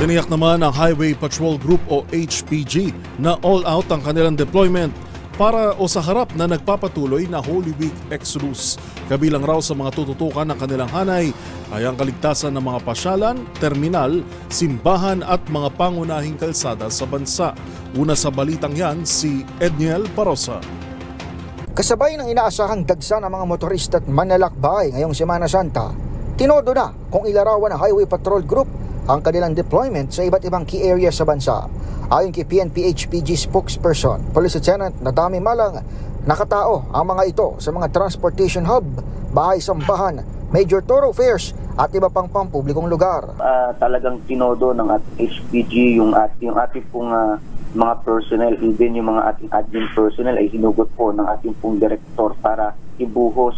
Tiniyak naman ng Highway Patrol Group o HPG na all out ang kanilang deployment para o sa harap na nagpapatuloy na Holy Week Exodus. Kabilang raw sa mga tututukan ng kanilang hanay ay ang kaligtasan ng mga pasyalan, terminal, simbahan at mga pangunahing kalsada sa bansa. Una sa balitang yan, si Edniel Parosa. Kasabay ng inaasahang dagsa ng mga motorista at manlalakbay ngayong Semana Santa, tinodo na kung ilarawan ng Highway Patrol Group ang kanilang deployment sa iba't ibang key areas sa bansa. Ayon kay PNP HPG spokesperson, Police Lieutenant Nadami Malang, nakatao ang mga ito sa mga transportation hub, bahay sambahan, major thoroughfares at iba pang pampublikong lugar. Talagang tinodo ng HPG yung ating pong mga personnel, even yung mga ating admin personnel ay hinugot po ng ating pong direktor para ibuhos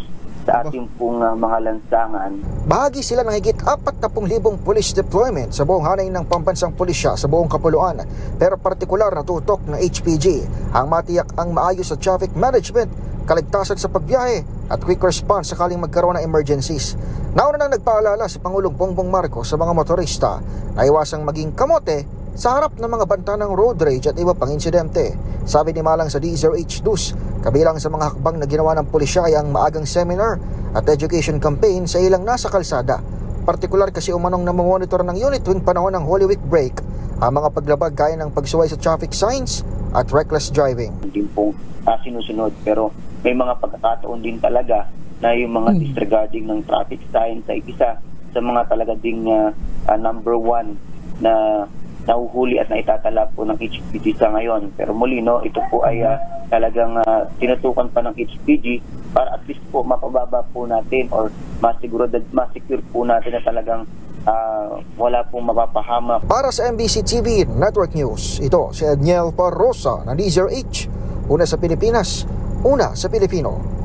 sa ating pong mga lansangan. Bahagi sila ng higit 40,000 police deployment sa buong hanay ng pambansang pulisya sa buong kapuluan. Pero partikular na tutok ng HPG ang matiyak ang maayos sa traffic management, kaligtasan sa pagbiyahe at quick response sakaling magkaroon ng emergencies. Nauna nang nagpaalala si Pangulong Bongbong Marcos sa mga motorista na iwasang maging kamote sa harap ng mga banta ng road rage at iba pang insidente. Sabi ni Malang sa DZRH2, kabilang sa mga hakbang na ginawa ng pulisya ay ang maagang seminar at education campaign sa ilang nasa kalsada. Partikular kasi umanong namomonitor ng unit tuwing panahon ng Holy Week break ang mga paglabag gaya ng pagsuway sa traffic signs at reckless driving. Hindi pong sinusunod, pero may mga pagkakataon din talaga na yung mga disregarding ng traffic signs ay isa sa mga talaga ding number one na nahuhuli at naitatala po ng HPG sa ngayon. Pero muli, no, ito po ay talagang tinutukan pa ng HPG para at least po mapababa po natin or masecure po natin na talagang wala pong mapapahamak. Para sa MBC TV Network News, ito si Edniel Parosa ng DZRH. Una sa Pilipinas, una sa Pilipino.